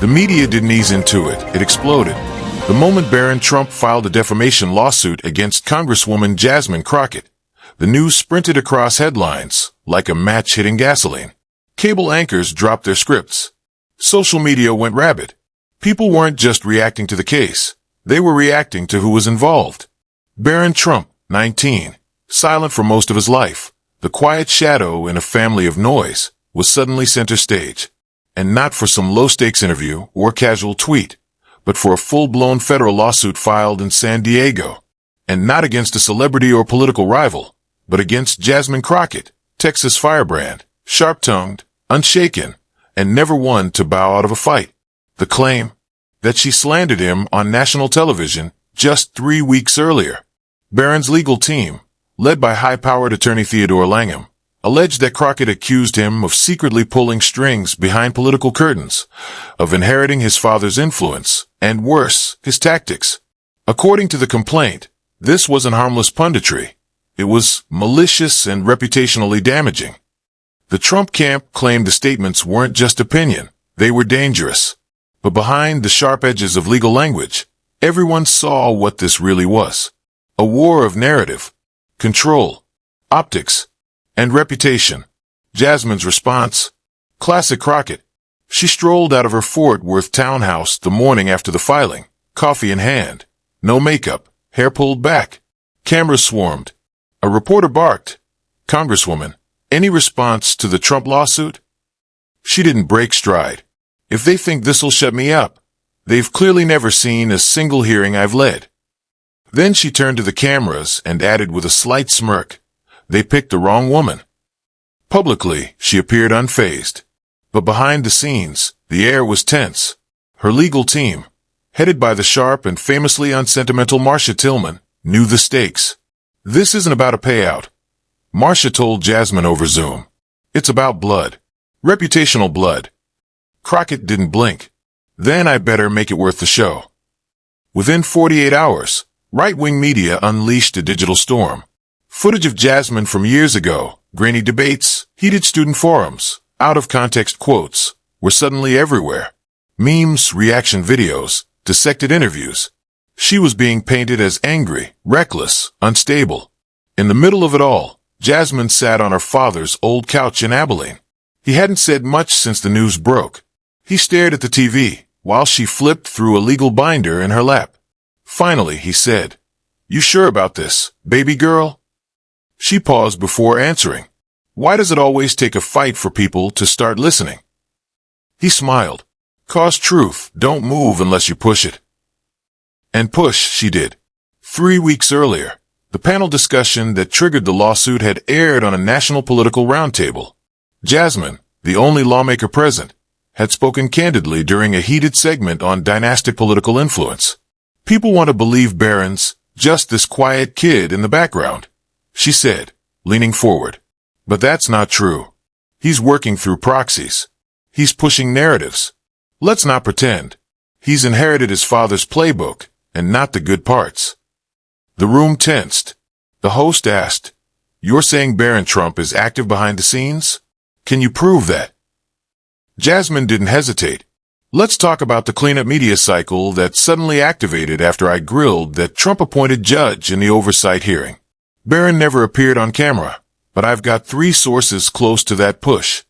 The media didn't ease into it. It exploded. The moment Barren Trump filed a defamation lawsuit against Congresswoman Jasmine Crockett, the news sprinted across headlines like a match hitting gasoline. Cable anchors dropped their scripts. Social media went rabid. People weren't just reacting to the case. They were reacting to who was involved. Barren Trump, 19, silent for most of his life, the quiet shadow in a family of noise, was suddenly center stage. And not for some low-stakes interview or casual tweet, but for a full-blown federal lawsuit filed in San Diego. And not against a celebrity or political rival, but against Jasmine Crockett, Texas firebrand, sharp-tongued, unshaken, and never one to bow out of a fight. The claim that she slandered him on national television just 3 weeks earlier. Barron's legal team, led by high-powered attorney Theodore Langham, alleged that Crockett accused him of secretly pulling strings behind political curtains, of inheriting his father's influence, and worse, his tactics. According to the complaint, this wasn't harmless punditry. It was malicious and reputationally damaging. The Trump camp claimed the statements weren't just opinion, they were dangerous. But behind the sharp edges of legal language, everyone saw what this really was. A war of narrative, control, optics, and reputation. Jasmine's response? Classic Crockett. She strolled out of her Fort Worth townhouse the morning after the filing, coffee in hand. No makeup, hair pulled back. Cameras swarmed. A reporter barked, "Congresswoman, any response to the Trump lawsuit?" She didn't break stride. "If they think this'll shut me up, they've clearly never seen a single hearing I've led." Then she turned to the cameras and added with a slight smirk, "They picked the wrong woman." Publicly, she appeared unfazed. But behind the scenes, the air was tense. Her legal team, headed by the sharp and famously unsentimental Marcia Tillman, knew the stakes. "This isn't about a payout," Marcia told Jasmine over Zoom. "It's about blood. Reputational blood." Crockett didn't blink. "Then I better make it worth the show." Within 48 hours, right-wing media unleashed a digital storm. Footage of Jasmine from years ago, grainy debates, heated student forums, out-of-context quotes, were suddenly everywhere. Memes, reaction videos, dissected interviews. She was being painted as angry, reckless, unstable. In the middle of it all, Jasmine sat on her father's old couch in Abilene. He hadn't said much since the news broke. He stared at the TV, while she flipped through a legal binder in her lap. Finally, he said, "You sure about this, baby girl?" She paused before answering. "Why does it always take a fight for people to start listening?" He smiled. "'Cause truth don't move unless you push it." And push she did. 3 weeks earlier, the panel discussion that triggered the lawsuit had aired on a national political roundtable. Jasmine, the only lawmaker present, had spoken candidly during a heated segment on dynastic political influence. "People want to believe Barron's just this quiet kid in the background," she said, leaning forward. "But that's not true. He's working through proxies. He's pushing narratives. Let's not pretend. He's inherited his father's playbook, and not the good parts." The room tensed. The host asked, "You're saying Barren Trump is active behind the scenes? Can you prove that?" Jasmine didn't hesitate. "Let's talk about the cleanup media cycle that suddenly activated after I grilled that Trump-appointed judge in the oversight hearing. Barron never appeared on camera, but I've got 3 sources close to that push,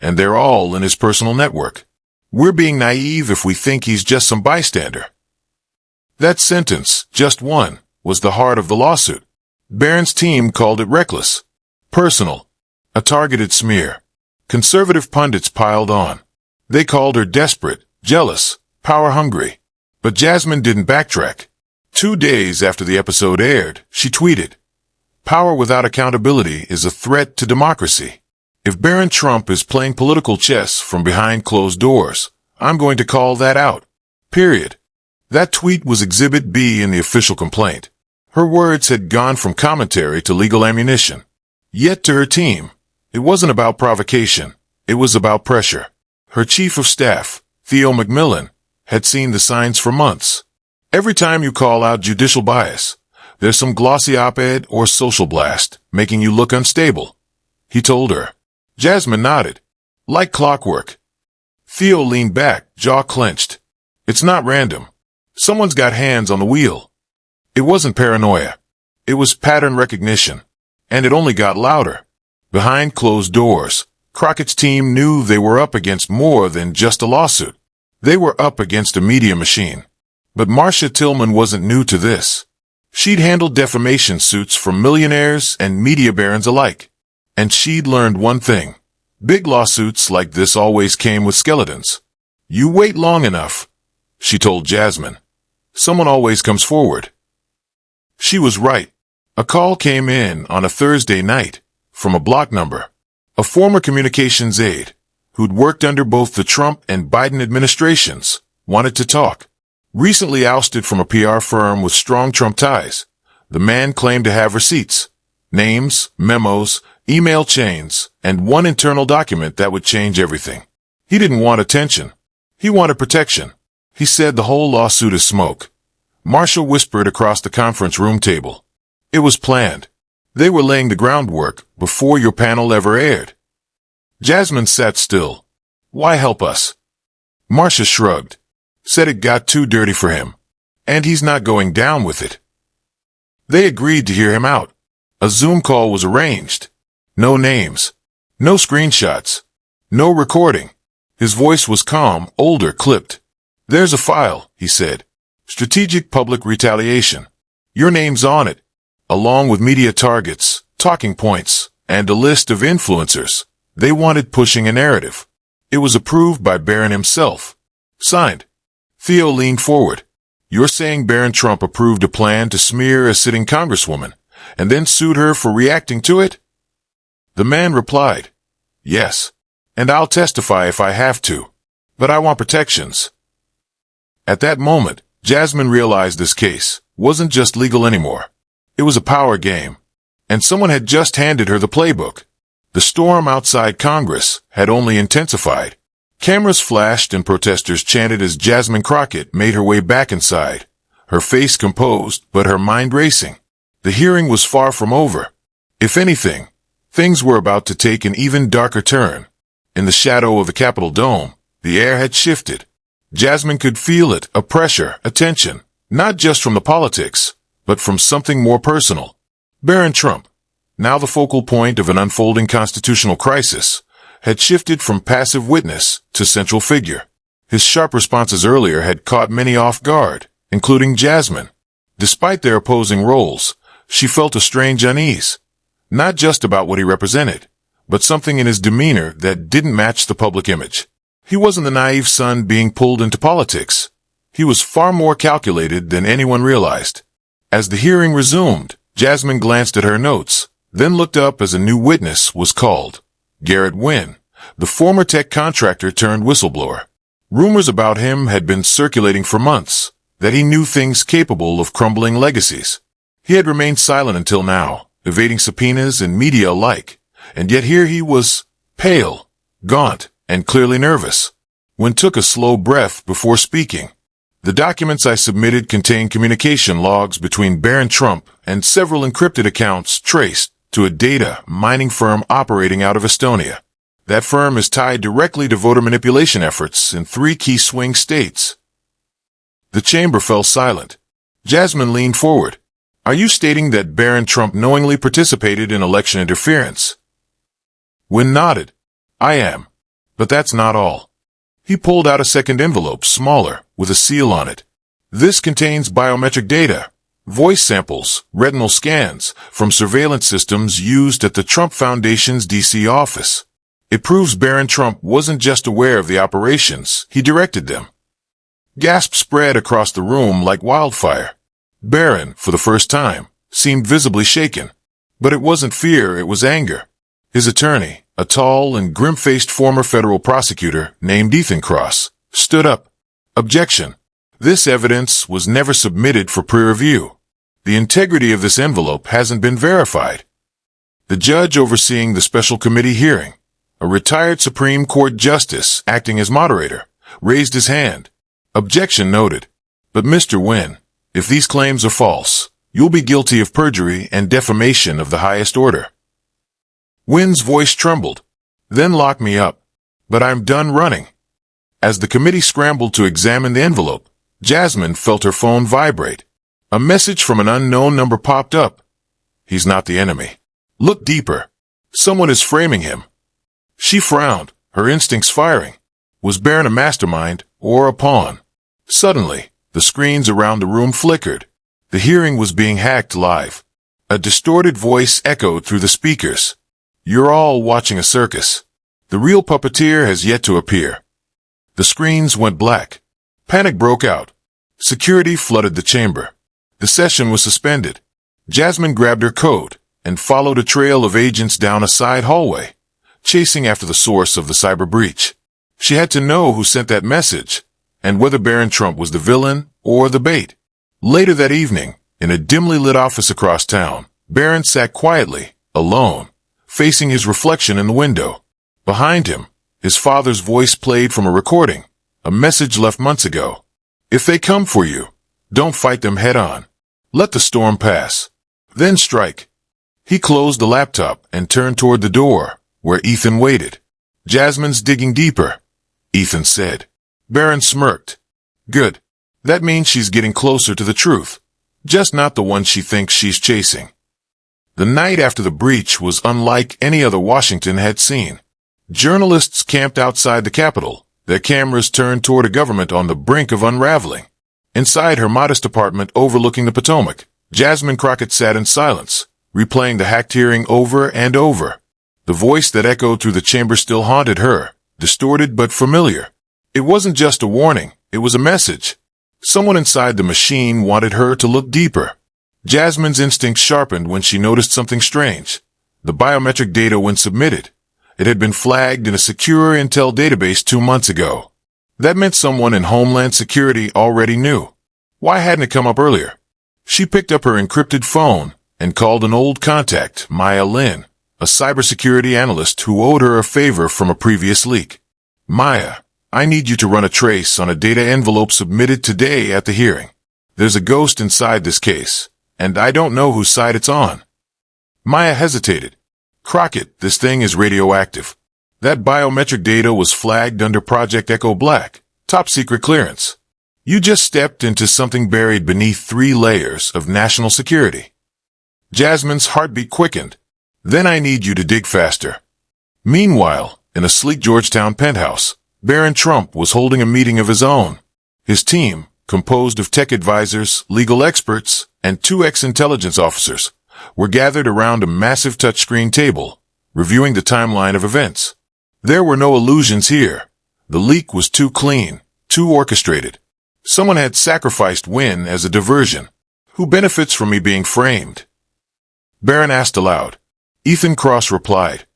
and they're all in his personal network. We're being naive if we think he's just some bystander." That sentence, just one, was the heart of the lawsuit. Barron's team called it reckless, personal, a targeted smear. Conservative pundits piled on. They called her desperate, jealous, power-hungry. But Jasmine didn't backtrack. 2 days after the episode aired, she tweeted, "Power without accountability is a threat to democracy. If Barren Trump is playing political chess from behind closed doors, I'm going to call that out. Period." That tweet was Exhibit B in the official complaint. Her words had gone from commentary to legal ammunition. Yet to her team, it wasn't about provocation. It was about pressure. Her chief of staff, Theo McMillan, had seen the signs for months. Every time you call out judicial bias, there's some glossy op-ed or social blast making you look unstable, he told her. Jasmine nodded. Like clockwork. Theo leaned back, jaw clenched. It's not random. Someone's got hands on the wheel. It wasn't paranoia. It was pattern recognition. And it only got louder. Behind closed doors, Crockett's team knew they were up against more than just a lawsuit. They were up against a media machine. But Marcia Tillman wasn't new to this. She'd handled defamation suits from millionaires and media barons alike. And she'd learned one thing. Big lawsuits like this always came with skeletons. You wait long enough, she told Jasmine. Someone always comes forward. She was right. A call came in on a Thursday night from a block number. A former communications aide who'd worked under both the Trump and Biden administrations wanted to talk. Recently ousted from a PR firm with strong Trump ties, the man claimed to have receipts, names, memos, email chains, and one internal document that would change everything. He didn't want attention. He wanted protection. He said the whole lawsuit is smoke. Marcia whispered across the conference room table. It was planned. They were laying the groundwork before your panel ever aired. Jasmine sat still. Why help us? Marcia shrugged. Said it got too dirty for him. And he's not going down with it. They agreed to hear him out. A Zoom call was arranged. No names. No screenshots. No recording. His voice was calm, older, clipped. There's a file, he said. Strategic public retaliation. Your name's on it, along with media targets, talking points, and a list of influencers. They wanted pushing a narrative. It was approved by Barron himself. Signed. Theo leaned forward. You're saying Barren Trump approved a plan to smear a sitting congresswoman, and then sued her for reacting to it? The man replied, yes, and I'll testify if I have to, but I want protections. At that moment, Jasmine realized this case wasn't just legal anymore. It was a power game, and someone had just handed her the playbook. The storm outside Congress had only intensified. Cameras flashed and protesters chanted as Jasmine Crocket made her way back inside, her face composed but her mind racing. The hearing was far from over. If anything, things were about to take an even darker turn. In the shadow of the Capitol dome, the air had shifted. Jasmine could feel it, a pressure, a tension, not just from the politics, but from something more personal. Barren Trump, now the focal point of an unfolding constitutional crisis, had shifted from passive witness to central figure. His sharp responses earlier had caught many off guard, including Jasmine. Despite their opposing roles, she felt a strange unease. Not just about what he represented, but something in his demeanor that didn't match the public image. He wasn't the naive son being pulled into politics. He was far more calculated than anyone realized. As the hearing resumed, Jasmine glanced at her notes, then looked up as a new witness was called. Garrett Wynn, the former tech contractor turned whistleblower. Rumors about him had been circulating for months, that he knew things capable of crumbling legacies. He had remained silent until now, evading subpoenas and media alike, and yet here he was, pale, gaunt, and clearly nervous. Wynn took a slow breath before speaking. The documents I submitted contain communication logs between Barren Trump and several encrypted accounts traced to a data mining firm operating out of Estonia. That firm is tied directly to voter manipulation efforts in 3 key swing states. The chamber fell silent. Jasmine leaned forward. Are you stating that Barren Trump knowingly participated in election interference? Wynn nodded. I am. But that's not all. He pulled out a second envelope, smaller, with a seal on it. This contains biometric data. Voice samples, retinal scans, from surveillance systems used at the Trump Foundation's D.C. office. It proves Barren Trump wasn't just aware of the operations, he directed them. Gasps spread across the room like wildfire. Barren, for the first time, seemed visibly shaken. But it wasn't fear, it was anger. His attorney, a tall and grim-faced former federal prosecutor named Ethan Cross, stood up. Objection. This evidence was never submitted for pre-review. The integrity of this envelope hasn't been verified. The judge overseeing the special committee hearing, a retired Supreme Court justice acting as moderator, raised his hand. Objection noted. But Mr. Wynn, if these claims are false, you'll be guilty of perjury and defamation of the highest order. Wynn's voice trembled. Then lock me up. But I'm done running. As the committee scrambled to examine the envelope, Jasmine felt her phone vibrate. A message from an unknown number popped up. He's not the enemy. Look deeper. Someone is framing him. She frowned, her instincts firing. Was Barren a mastermind or a pawn? Suddenly, the screens around the room flickered. The hearing was being hacked live. A distorted voice echoed through the speakers. You're all watching a circus. The real puppeteer has yet to appear. The screens went black. Panic broke out. Security flooded the chamber. The session was suspended. Jasmine grabbed her coat and followed a trail of agents down a side hallway, chasing after the source of the cyber breach. She had to know who sent that message, and whether Barren Trump was the villain or the bait. Later that evening, in a dimly lit office across town, Barren sat quietly, alone, facing his reflection in the window. Behind him, his father's voice played from a recording, a message left months ago. If they come for you, don't fight them head on. Let the storm pass. Then strike. He closed the laptop and turned toward the door, where Ethan waited. Jasmine's digging deeper, Ethan said. Barren smirked. Good. That means she's getting closer to the truth. Just not the one she thinks she's chasing. The night after the breach was unlike any other Washington had seen. Journalists camped outside the Capitol, their cameras turned toward a government on the brink of unraveling. Inside her modest apartment overlooking the Potomac, Jasmine Crocket sat in silence, replaying the hacked hearing over and over. The voice that echoed through the chamber still haunted her, distorted but familiar. It wasn't just a warning, it was a message. Someone inside the machine wanted her to look deeper. Jasmine's instincts sharpened when she noticed something strange. The biometric data when submitted. It had been flagged in a secure intel database 2 months ago. That meant someone in Homeland Security already knew. Why hadn't it come up earlier? She picked up her encrypted phone and called an old contact, Maya Lin, a cybersecurity analyst who owed her a favor from a previous leak. Maya, I need you to run a trace on a data envelope submitted today at the hearing. There's a ghost inside this case, and I don't know whose side it's on. Maya hesitated. Crocket, this thing is radioactive. That biometric data was flagged under Project Echo Black, top secret clearance. You just stepped into something buried beneath 3 layers of national security. Jasmine's heartbeat quickened. Then I need you to dig faster. Meanwhile, in a sleek Georgetown penthouse, Barren Trump was holding a meeting of his own. His team, composed of tech advisors, legal experts, and 2 ex-intelligence officers, were gathered around a massive touchscreen table, reviewing the timeline of events. There were no illusions here. The leak was too clean, too orchestrated. Someone had sacrificed Wynne as a diversion. Who benefits from me being framed? Barren asked aloud. Ethan Cross replied.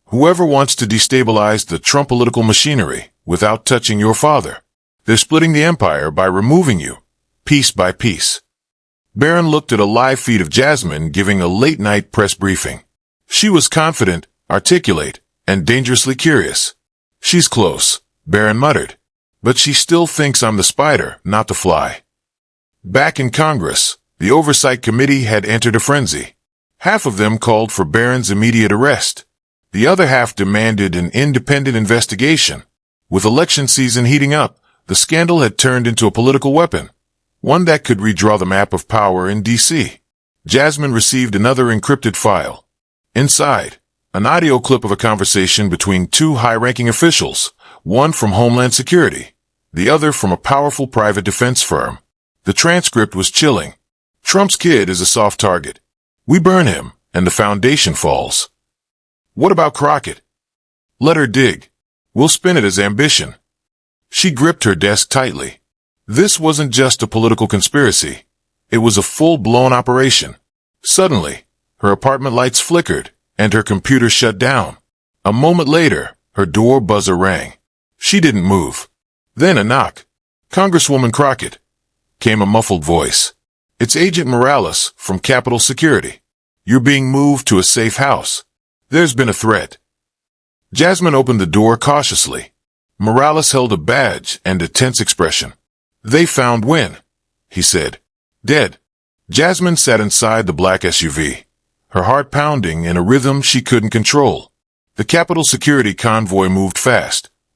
Whoever wants to destabilize the Trump political machinery without touching your father. They're splitting the empire by removing you, piece by piece. Barren looked at a live feed of Jasmine giving a late-night press briefing. She was confident, articulate, and dangerously curious. She's close, Barren muttered. But she still thinks I'm the spider, not the fly. Back in Congress, the Oversight Committee had entered a frenzy. Half of them called for Barron's immediate arrest. The other half demanded an independent investigation. With election season heating up, the scandal had turned into a political weapon, one that could redraw the map of power in D.C. Jasmine received another encrypted file. Inside, an audio clip of a conversation between 2 high-ranking officials, one from Homeland Security, the other from a powerful private defense firm. The transcript was chilling. Trump's kid is a soft target. We burn him, and the foundation falls. What about Crocket? Let her dig. We'll spin it as ambition. She gripped her desk tightly. This wasn't just a political conspiracy. It was a full-blown operation. Suddenly, her apartment lights flickered, and her computer shut down. A moment later, her door buzzer rang. She didn't move. Then a knock. Congresswoman Crocket, came a muffled voice. It's Agent Morales from Capitol Security. You're being moved to a safe house. There's been a threat. Jasmine opened the door cautiously. Morales held a badge and a tense expression. They found Wynne, he said. Dead. Jasmine sat inside the black SUV, her heart pounding in a rhythm she couldn't control. The Capitol Security convoy moved fast,